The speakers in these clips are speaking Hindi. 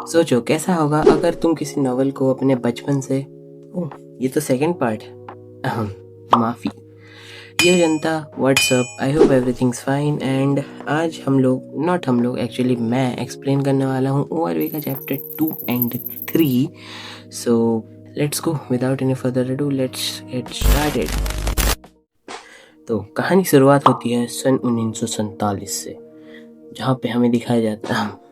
सोचो कैसा होगा अगर तुम किसी नॉवल को अपने बचपन से ये तो सेकंड पार्ट है। माफ़ी। ये जनता, what's up, I hope everything's fine. And आज हम लोग एक्चुअली मैं एक्सप्लेन करने वाला हूँ ओआरवी का chapter 2 and 3। So let's go without any further ado, let's get started. तो कहानी शुरुआत होती है सन 1947 से, जहाँ पे हमें दिखाया जाता है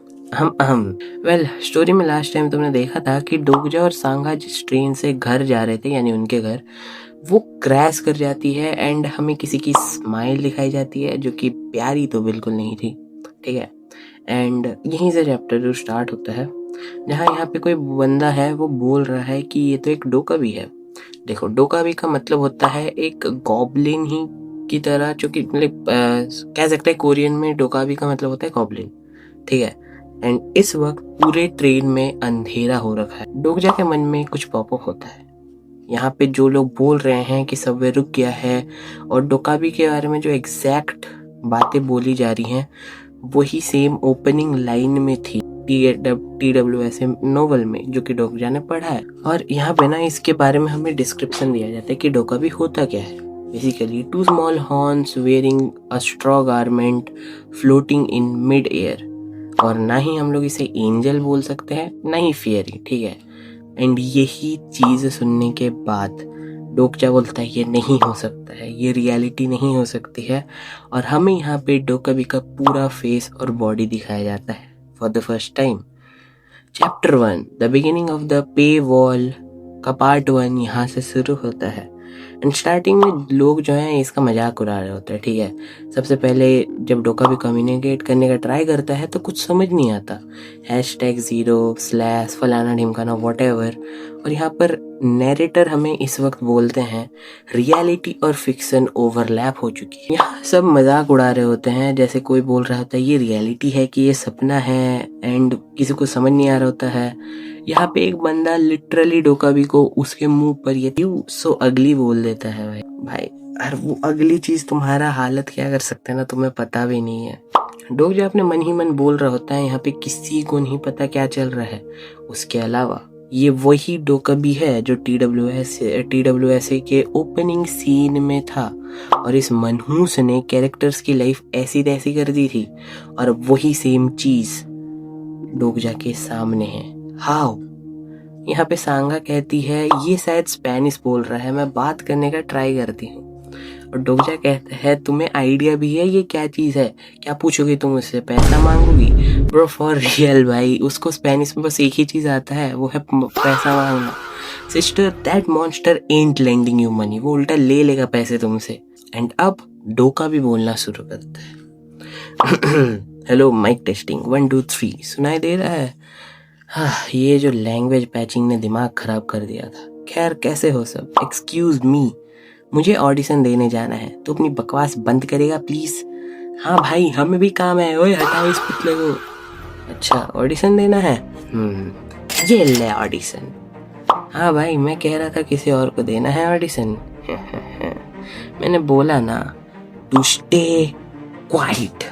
स्टोरी में लास्ट टाइम तुमने देखा था कि डोगजा और सांगा जिस ट्रेन से घर जा रहे थे, यानी उनके घर, वो क्रैश कर जाती है। एंड हमें किसी की स्माइल दिखाई जाती है जो कि प्यारी तो बिल्कुल नहीं थी, ठीक है। एंड यहीं से चैप्टर 2 स्टार्ट होता है, जहाँ यहाँ पे कोई बंदा है, वो बोल रहा है कि ये तो एक डोकाबी है। देखो, डोकाबी का मतलब होता है एक गॉब्लिन ही की तरह, जो कि मतलब कह सकते हैं कोरियन में डोकाबी का मतलब होता है गॉब्लिन, ठीक है। एंड इस वक्त पूरे ट्रेन में अंधेरा हो रखा है। डोगजा के मन में कुछ पॉपअप होता है। यहाँ पे जो लोग बोल रहे हैं कि सबवे रुक गया है, और डोकाबी के बारे में जो एग्जैक्ट बातें बोली जा रही हैं वही सेम ओपनिंग लाइन में थी TWS नोवेल में, जो कि डोगजा ने पढ़ा है। और यहाँ पे ना इसके बारे में हमें डिस्क्रिप्शन दिया जाता है कि डोकाबी होता क्या है। Basically 2 small horns wearing a straw garment floating in mid air। और ना ही हम लोग इसे एंजल बोल सकते हैं, ना ही फेयरी, ठीक है। एंड यही चीज़ सुनने के बाद डोगजा बोलता है ये नहीं हो सकता है, ये रियलिटी नहीं हो सकती है। और हमें यहाँ पे डोकाबी का पूरा फेस और बॉडी दिखाया जाता है for the first time. Chapter 1 the beginning of the pay wall का पार्ट 1 यहाँ से शुरू होता है। एंड स्टार्टिंग में लोग जो हैं इसका मजाक उड़ा रहे होते हैं, ठीक है। सबसे पहले जब डोकाबी कम्युनिकेट करने का ट्राई करता है तो कुछ समझ नहीं आता, #0/ फलाना ढिमकाना व्हाटएवर। और यहाँ पर नैरेटर हमें इस वक्त बोलते हैं रियलिटी और फिक्शन ओवरलैप हो चुकी है। यहाँ सब मजाक उड़ा रहे होते हैं, जैसे कोई बोल रहा होता है ये रियलिटी है कि ये सपना है, एंड किसी को समझ नहीं आ रहा होता है। यहाँ पे एक बंदा लिटरली डोकाबी को उसके मुंह पर ये यू सो अगली बोल देता है। भाई और वो अगली चीज तुम्हारा हालत क्या कर सकते हैं ना, तुम्हें पता भी नहीं है। डोगजा अपने मन ही मन बोल रहा होता है, यहाँ पे किसी को नहीं पता क्या चल रहा है उसके अलावा। ये वही डोकाबी है जो TWS के ओपनिंग सीन में था, और इस मनहूस ने कैरेक्टर्स की लाइफ ऐसी तैसी कर दी थी, और वही सेम चीज डोगजा के सामने है। हाउ? यहाँ पे सांगा कहती है ये शायद स्पेनिश बोल रहा है, मैं बात करने का ट्राई करती हूँ। और डोगजा कहता है तुम्हें आइडिया भी है ये क्या चीज़ है? क्या पूछोगी तुम उससे? पैसा मांगोगी? ब्रो फॉर रियल भाई, उसको स्पेनिश में बस एक ही चीज़ आता है, वो है पैसा मांगना। Sister that monster ant lending you money, वो उल्टा ले लेगा पैसे तुमसे। एंड अब डोका भी बोलना शुरू करता है। हेलो माइक टेस्टिंग 1 2 3, सुनाई दे रहा है? हाँ, ये जो लैंग्वेज पैचिंग ने दिमाग खराब कर दिया था। खैर कैसे हो सब? एक्सक्यूज मी, मुझे ऑडिशन देने जाना है, तो अपनी बकवास बंद करेगा प्लीज? हाँ भाई, हमें भी काम है। ओए हटाओ इस पुतले को। अच्छा ऑडिशन देना है, ये ले ऑडिशन। हाँ भाई, मैं कह रहा था किसी और को देना है ऑडिशन। मैंने बोला ना टू स्टे क्वाइट।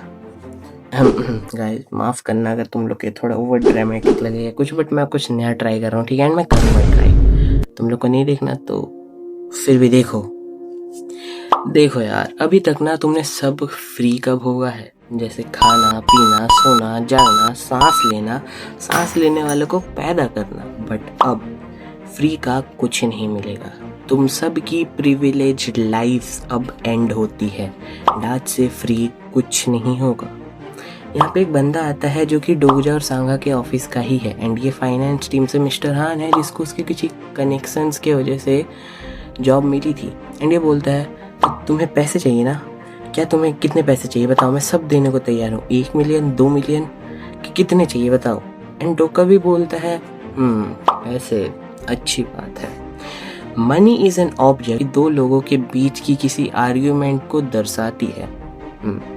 गाइस माफ करना अगर तुम लोग के थोड़ा ओवर ड्रामेटिक लगे कुछ, बट मैं कुछ नया ट्राई कर रहा हूँ, ठीक है। एंड मैं करूँगा ट्राई, तुम लोग को नहीं देखना तो फिर भी देखो यार, अभी तक ना तुमने सब फ्री का भोगा है, जैसे खाना पीना, सोना, जागना, सांस लेने वाले को पैदा करना। बट अब फ्री का कुछ नहीं मिलेगा। तुम सब की प्रिविलेज्ड लाइफ अब एंड होती है। आज से फ्री कुछ नहीं होगा। यहाँ पे एक बंदा आता है जो कि डोगजा और सांगा के ऑफिस का ही है, एंड ये फाइनेंस टीम से मिस्टर हान है, जिसको उसके कुछ कनेक्शंस के वजह से जॉब मिली थी। एंड ये बोलता है तो तुम्हें पैसे चाहिए ना? क्या तुम्हें कितने पैसे चाहिए बताओ, मैं सब देने को तैयार हूँ। 1 मिलियन 2 मिलियन कि कितने चाहिए बताओ? एंड डोका भी बोलता है पैसे, अच्छी बात है। मनी इज एन ऑब्जेक्ट, 2 लोगों के बीच की किसी आर्ग्यूमेंट को दर्शाती है।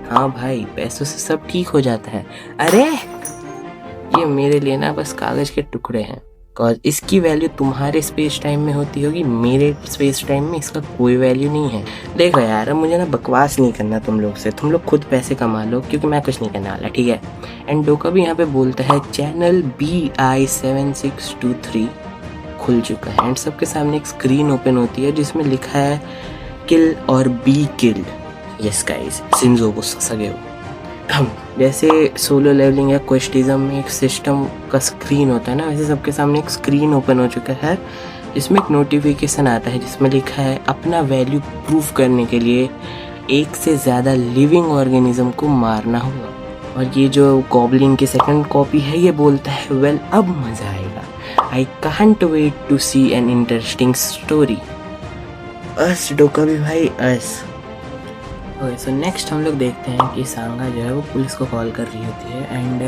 हाँ भाई, पैसों से सब ठीक हो जाता है। अरे ये मेरे लिए ना बस कागज के टुकड़े हैं, बिकॉज इसकी वैल्यू तुम्हारे स्पेस टाइम में होती होगी, मेरे स्पेस टाइम में इसका कोई वैल्यू नहीं है। देखो यार, अब मुझे ना बकवास नहीं करना तुम लोग से, तुम लोग खुद पैसे कमा लो क्योंकि मैं कुछ नहीं करने वाला, ठीक है। एंड डोका भी यहाँ पे बोलता है चैनल BI7623 खुल चुका है। एंड सबके सामने एक स्क्रीन ओपन होती है जिसमें लिखा है किल और be killed. Yes guys, Shinzo वो ससगे हो। जैसे सोलो लेवलिंग या क्वेस्टिज्म में एक सिस्टम का स्क्रीन होता है ना, वैसे सबके सामने एक स्क्रीन ओपन हो चुका है जिसमें एक नोटिफिकेशन आता है जिसमें लिखा है अपना वैल्यू प्रूव करने के लिए एक से ज़्यादा लिविंग ऑर्गेनिज्म को मारना होगा। और ये जो गॉब्लिन की सेकंड कॉपी है ये बोलता है वेल अब मज़ा आएगा, I can't wait to see an interesting story. अस डोका भी भाई अस। ओके, सो नेक्स्ट हम लोग देखते हैं कि सांगा जो है वो पुलिस को कॉल कर रही होती है एंड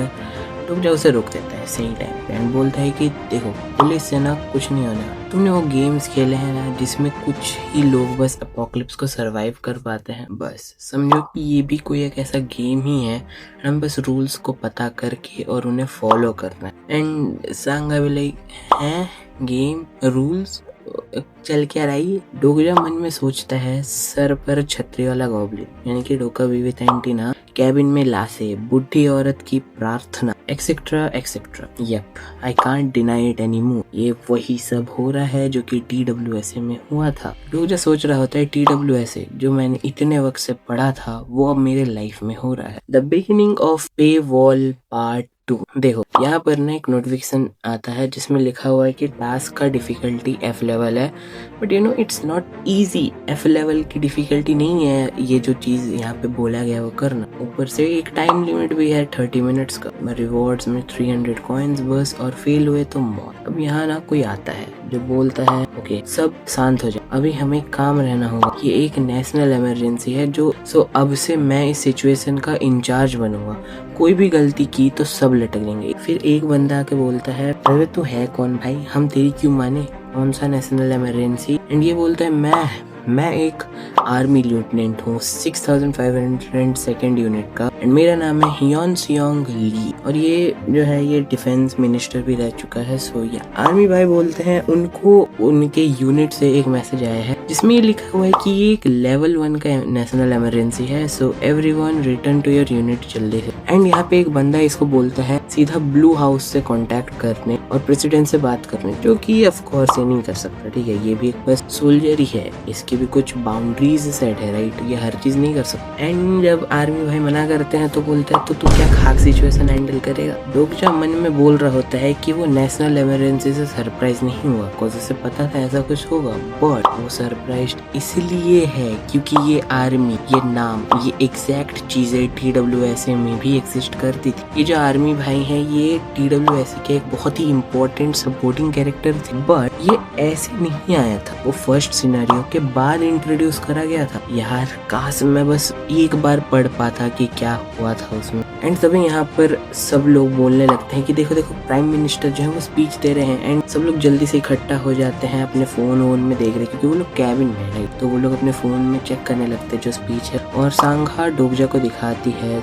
डोका उसे रोक देता है सही टाइम पे एंड बोलता है कि देखो पुलिस से ना कुछ नहीं होना, तुमने वो गेम्स खेले हैं ना जिसमें कुछ ही लोग बस अपोकलिप्स को सरवाइव कर पाते हैं, बस समझो कि ये भी कोई एक ऐसा गेम ही है, हम बस रूल्स को पता करके और उन्हें फॉलो करना है। एंड सांगा भी लाइक हैं गेम रूल्स चल क्या रही। डोका मन में सोचता है सर पर छतरी वाला गॉब्लिन यानी कि डोका विविथ एंटीना, कैबिन में लाशें, बुढ़ी औरत की प्रार्थना etcetera etcetera. Yup, I can't deny it anymore. ये वही सब हो रहा है जो कि TWSA में हुआ था। डोका सोच रहा होता है TWSA जो मैंने इतने वक्त से पढ़ा था वो अब मेरे लाइफ में हो रहा है। द बिगिनिंग ऑफ पे वॉल पार्ट 2। देखो यहाँ पर ना एक नोटिफिकेशन आता है जिसमें लिखा हुआ है कि टास्क का डिफिकल्टी F लेवल है, but you know it's not easy. F level की डिफिकल्टी नहीं है ये जो चीज़ यहाँ पे बोला गया वो करना। ऊपर से एक टाइम लिमिट भी है 30 मिनट्स का। रिवॉर्ड्स में 300 कॉइन्स बस, और फेल हुए तो मौत। अब यहाँ ना कोई आता है जो बोलता है ओके सब शांत हो जाए, अभी हमें काम रहना होगा, ये एक नेशनल इमरजेंसी है जो अब से मैं इस सिचुएशन का इंचार्ज बनूंगा, कोई भी गलती की तो सब लटक जाएंगे। फिर एक बंदा आके बोलता है अरे तू है कौन भाई, हम तेरी क्यों माने, कौन सा नेशनल इमरजेंसी। एंड ये बोलता है मैं एक आर्मी लेफ्टिनेंट हूँ 6502nd यूनिट का एंड मेरा नाम है हियोन सियोंग ली, और ये जो है ये डिफेंस मिनिस्टर भी रह चुका है। सो या आर्मी भाई बोलते हैं उनको उनके यूनिट से एक मैसेज आया है जिसमें ये लिखा हुआ है कि ये एक लेवल 1 का नेशनल इमरजेंसी है, so everyone return to your unit जल्दी से। एंड यहाँ पे एक बंदा इसको बोलता है सीधा ब्लू हाउस से कांटेक्ट करने और प्रेसिडेंट से बात करने, जो कि ऑफ कोर्स ये नहीं कर सकता, ठीक है, ये भी एक बस सोल्जर ही है, इसकी भी कुछ बाउंड्रीज सेट है, राइट, ये हर चीज नहीं कर सकता। एंड जब आर्मी भाई मना करते हैं तो बोलता है तो तू क्या खाक सिचुएशन हैंडल करेगा। डोका मन में बोल रहा होता है कि वो नेशनल इमरजेंसी से सरप्राइज नहीं हुआ, बिकॉज उसे पता था ऐसा कुछ होगा, बट वो सरप्राइज इसलिए है क्योंकि ये आर्मी, ये नाम, ये एग्जैक्ट चीजें TWSA में भी एग्जिस्ट करती थी। ये जो आर्मी भाई है ये TWSA के एक बहुत ही इम्पोर्टेंट सपोर्टिंग कैरेक्टर थे, बट ये ऐसे नहीं आया था, वो फर्स्ट सिनेरियो के बाद इंट्रोड्यूस करा गया था। यार काश मैं बस एक बार पढ़ पाता कि क्या हुआ था उसमें। एंड तभी यहाँ पर सब लोग बोलने लगते हैं कि देखो देखो प्राइम मिनिस्टर जो है वो स्पीच दे रहे हैं। एंड सब लोग जल्दी से इकट्ठा हो जाते हैं, अपने फोन वोन में देख रहे हैं क्योंकि वो लोग कैबिन में है, तो वो लोग अपने फोन में चेक करने लगते हैं जो स्पीच है। और सांगा डोका को दिखाती है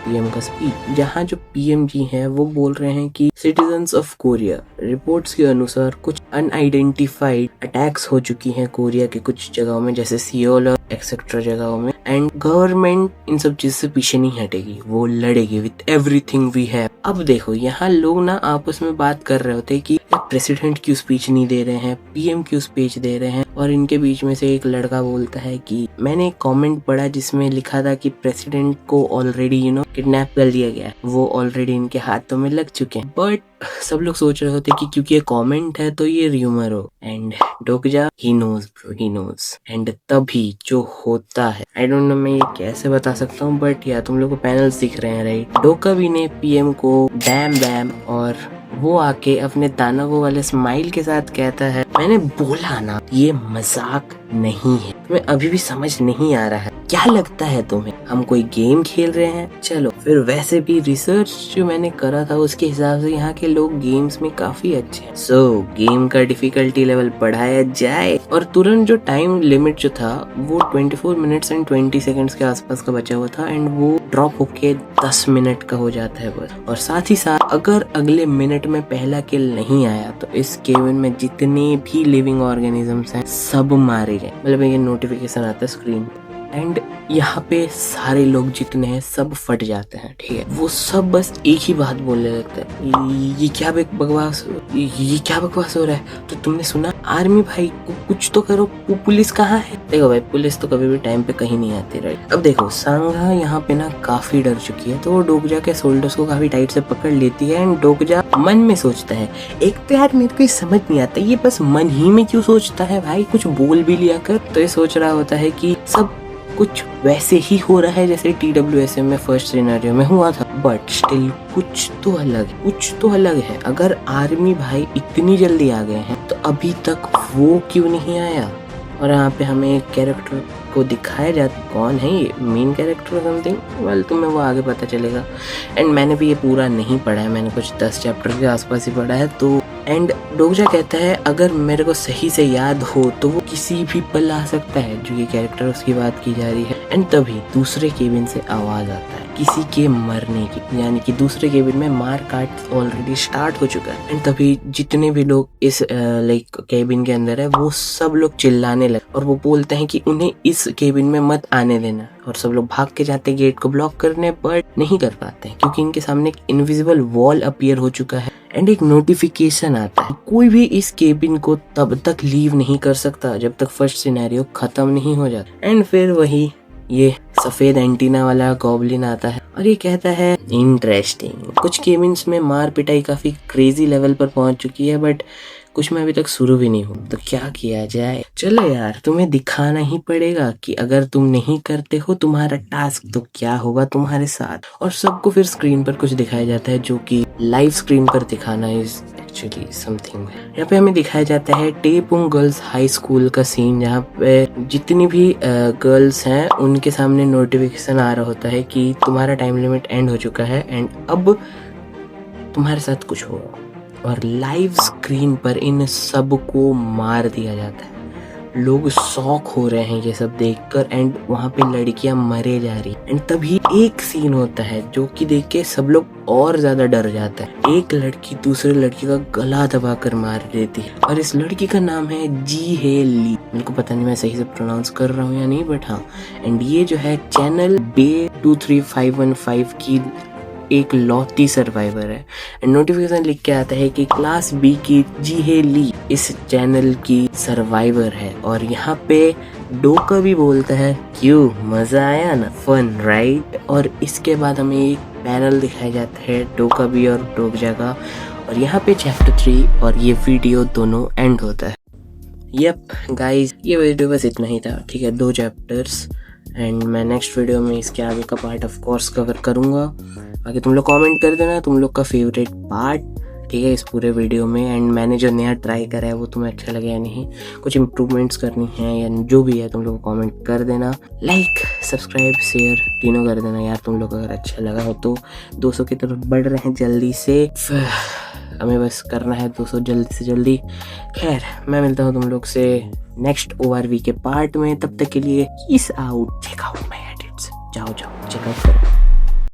PM का स्पीच, जहाँ जो PM जी है वो बोल रहे हैं कि सिटीजन्स ऑफ कोरिया, रिपोर्ट्स के अनुसार कुछ अनआइडेंटिफाइड अटैक्स हो चुकी हैं कोरिया के कुछ जगहों में जैसे सियोल और एक्सेट्रा जगहों में, एंड गवर्नमेंट इन सब चीज से पीछे नहीं हटेगी, वो लड़ेगी विथ एवरीथिंग वी हैव। अब देखो यहाँ लोग ना आपस में बात कर रहे होते हैं कि प्रेसिडेंट क्यों स्पीच नहीं दे रहे हैं, PM क्यों स्पीच दे रहे हैं, और इनके बीच में से एक लड़का बोलता है कि मैंने एक कमेंट पढ़ा जिसमें लिखा था कि प्रेसिडेंट को ऑलरेडी किडनैप कर लिया गया, वो ऑलरेडी इनके हाथों में लग चुके हैं। बट सब लोग सोच रहे होते कि क्योंकि ये कमेंट है तो ये र्यूमर हो। एंड डोका he knows bro, he knows. And तभी जो होता है, आई डोंट नो मैं ये कैसे बता सकता हूँ, बट या तुम लोग को पैनल्स दिख रहे हैं, राइट। डोका भी ने PM को बैम बैम, और वो आके अपने दानवों वाले स्माइल के साथ कहता है मैंने बोला ना ये मजाक नहीं है। तुम्हें अभी भी समझ नहीं आ रहा है? क्या लगता है तुम्हें हम कोई गेम खेल रहे हैं? चलो फिर, वैसे भी रिसर्च जो मैंने करा था उसके हिसाब से यहाँ के लोग गेम्स में काफी अच्छे हैं। सो गेम का डिफिकल्टी लेवल बढ़ाया जाए और तुरंत जो टाइम लिमिट जो था वो 24 मिनट्स एंड 20 सेकंड्स के आसपास का बचा हुआ था एंड वो ड्रॉप होके 10 मिनट का हो जाता है बस। और साथ ही साथ अगर अगले मिनट में पहला किल नहीं आया तो इस केबिन में जितने भी लिविंग ऑर्गेनिजम्स हैं सब मारे गए। मतलब ये नोटिफिकेशन आता है स्क्रीन एंड यहाँ पे सारे लोग जितने हैं सब फट जाते हैं, ठीक है। वो सब बस एक ही बात बोलने लगते हैं, ये क्या बकवास, ये क्या बकवास हो रहा है? तो तुमने सुना, आर्मी भाई कुछ तो करो, पुलिस कहाँ है? देखो भाई, पुलिस तो कभी भी टाइम पे कहीं नहीं आती, राइट। अब देखो, सांगा यहाँ पे ना काफी डर चुकी है, तो वो डोकजा के शोल्डर्स को काफी टाइट से पकड़ लेती है एंड डोकजा मन में सोचता है, एक तो यार मेरे को समझ नहीं आता, ये बस मन ही में क्यों सोचता है भाई, कुछ बोल भी लिया कर। तो ये सोच रहा होता है कि सब कुछ वैसे ही हो रहा है जैसे TWSM में फर्स्ट सिनेरियो में हुआ था, बट स्टिल कुछ तो अलग है। अगर आर्मी भाई इतनी जल्दी आ गए हैं तो अभी तक वो क्यों नहीं आया? और यहाँ पे हमें एक कैरेक्टर को दिखाया जाता, कौन है ये, मेन कैरेक्टर समथिंग, वेल तुम्हें वो आगे पता चलेगा। एंड मैंने भी ये पूरा नहीं पढ़ा है, मैंने कुछ 10 चैप्टर के आसपास ही पढ़ा है। तो एंड डोकजा कहता है अगर मेरे को सही से याद हो तो वो किसी भी पल आ सकता है, जो ये कैरेक्टर उसकी बात की जा रही है। एंड तभी दूसरे केबिन से आवाज आता है किसी के मरने की, यानी कि दूसरे केबिन में मार काट ऑलरेडी स्टार्ट हो चुका है। एंड तभी जितने भी लोग इस लाइक केबिन के अंदर है वो सब लोग चिल्लाने लगे और वो बोलते हैं कि उन्हें इस केबिन में मत आने देना। और सब लोग भाग के जाते हैं गेट को ब्लॉक करने, बट नहीं कर पाते हैं क्योंकि इनके सामने एक इनविजिबल वॉल अपीयर हो चुका है एंड एक नोटिफिकेशन आता है, कोई भी इस केबिन को तब तक लीव नहीं कर सकता जब तक फर्स्ट सिनेरियो खत्म नहीं हो जाता। एंड फिर वही ये सफेद एंटीना वाला गॉब्लिन आता है और ये कहता है इंटरेस्टिंग, कुछ केबिन्स में मार पिटाई काफी क्रेजी लेवल पर पहुंच चुकी है, बट कुछ में अभी तक शुरू भी नहीं हुआ, तो क्या किया जाए? चलो यार, तुम्हें दिखाना ही पड़ेगा कि अगर तुम नहीं करते हो तुम्हारा टास्क तो क्या होगा तुम्हारे साथ। और सबको फिर स्क्रीन पर कुछ दिखाया जाता है जो कि लाइव स्क्रीन पर दिखाना इज एक्चुअली समथिंग। यहाँ पे हमें दिखाया जाता है टेपुंग गर्ल्स हाई स्कूल का सीन, जहाँ पे जितनी भी गर्ल्स हैं उनके सामने नोटिफिकेशन आ रहा होता है कि तुम्हारा टाइम लिमिट एंड हो चुका है एंड अब तुम्हारे साथ कुछ होगा। और लाइव स्क्रीन पर इन सब को मार दिया जाता है। लोग शॉक हो रहे हैं ये सब देखकर एंड वहाँ पे लड़कियां मरे जा रही एंड तभी एक सीन होता है जो कि देख के सब लोग और ज्यादा डर जाता है। एक लड़की दूसरे लड़की का गला दबाकर मार देती है और इस लड़की का नाम है जी हे ली। मेरे को पता नहीं मैं सही से प्रोनाउंस कर रहा हूँ या नहीं, बट हाँ। एंड ये जो है चैनल बे 23515 की एक लौती सर्वाइवर है एंड नोटिफिकेशन लिख के आता है कि क्लास बी की जी हे ली इस चैनल की सर्वाइवर है। और यहाँ पे डोका भी बोलता है क्यों, मजा आया ना, फन राइट। और इसके बाद हमें एक पैनल दिखाया जाता है डोका भी और डोकजा का और यहाँ पे चैप्टर 3 और ये वीडियो दोनों एंड होता है। यप गाइज, ये वीडियो बस इतना ही था, ठीक है, 2 चैप्टर्स एंड मैं नेक्स्ट वीडियो में इसके आगे का पार्ट ऑफ कोर्स कवर करूँगा। बाकी तुम लोग कमेंट कर देना तुम लोग का फेवरेट पार्ट, ठीक है, इस पूरे वीडियो में। एंड मैंने जो नया ट्राई करा है वो तुम्हें अच्छा लगे या नहीं, कुछ इम्प्रूवमेंट्स करनी है या जो भी है तुम लोग कमेंट कर देना। लाइक सब्सक्राइब शेयर तीनों कर देना यार, तुम लोग अगर अच्छा लगा हो तो। 200 की तरफ बढ़ रहे हैं जल्दी से, हमें बस करना है 200 जल्दी से जल्दी। खैर मैं मिलता हूँ तुम लोग से नेक्स्ट ORV के पार्ट में, तब तक के लिए peace out. Check out my edits, जाओ चेक आउट करो।